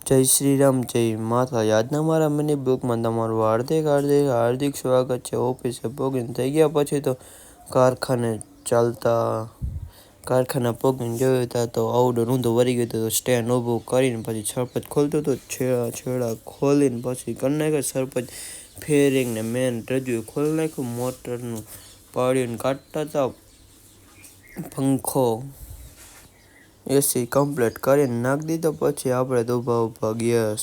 જય શ્રી રામ, જય માતાજી. આજના મારા મિની બ્લોગમાં તમારું હાર્દિક સ્વાગત છે. ઓફિસે પોગીને થઈ ગયા પછી તો કારખાના પોગીને જોયું હતા તો આવડું ઊંધું વળી ગયું હતું. સ્ટેન્ડ ઊભું કરીને પછી સરપંચ ખોલતું હતું, છેડા ખોલીને પછી કરી નાખ્યો સરપંચ ફેરિંગને મેન રજ્જુ ખોલી નાખ્યું. મોટરનું પાડીને કાઢતા હતા, પંખો એસી કમ્પ્લીટ કરીને નાખી દીધો. પછી આપણે તો ઊભા ગેસ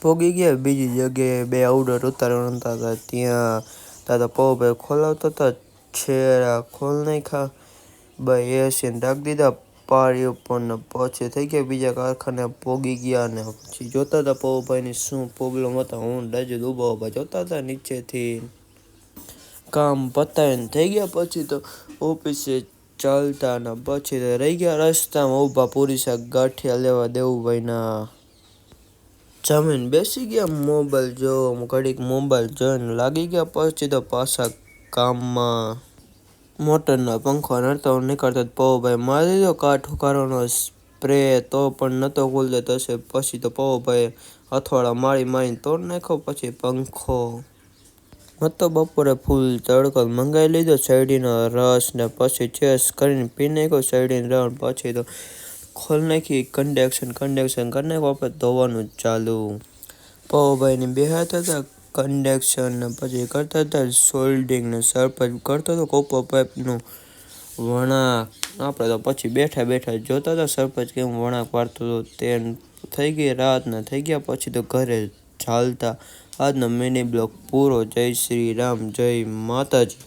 પોગી ગયા બીજી જગ્યાએ. બે ઓર્ડર ઉતારવાના હતા ત્યાં દાદા પૌભાઈ ખોલાવતા હતા, છેડા ખોલ નાખ્યા, ભાઈ એસી નાખી દીધા પારી ઉપર ને પછી થઈ ગયા બીજા કારખાને પોગી ગયા. ને પછી જોતા હતા પૌભાઈની શું પ્રોબ્લેમ હતા. હું રાજુ ઊભા જોતા હતા નીચેથી. કામ પતાવીને થઈ ગયા પછી તો ઓફિસે ચાલતા ને પછી રહી ગયા રસ્તામાં ઊભા પૂરી શાક ગાંઠિયા લેવા દેવુભાઈના. જમીન બેસી ગયા, મોબાઈલ જોવો, ઘડીક મોબાઈલ જોઈને લાગી ગયા. પછી તો પાછા કામમાં. મોટરના પંખો નતો નીકળતો, પૌભાઈ મારી દીધો કાઠ ઉકાળવાનો સ્પ્રે તો પણ નતો ખુલતો. પછી તો પૌભાઈ હથોડા મારીને તોડ નાખ્યો. પછી પંખો હતો બપોરે ફૂલ તડકો મંગાવી લીધો, શેરડીનો રસ ને પછી ચેસ કરીને પી નાખ્યો શેરડીનો રસ. પછી તો ખોલ નાખી કન્ડેક્શન કરી નાખ્યું. આપણે ધોવાનું ચાલુ. પૌભાઈની બેહાતા હતા કન્ડેક્શન ને પછી કરતા હતા સોલ્ડિંગ ને સરપંચ કરતો હતો કોપર પાઇપનું વણાક. આપણે તો પછી બેઠા જોતા હતા સરપંચ કેમ વણાક વાળતો હતો. તે થઈ ગઈ રાતના થઈ ગયા પછી તો ઘરે ચાલતા. આજનો મિની બ્લોગ પૂરો. જય શ્રી રામ, જય માતાજી.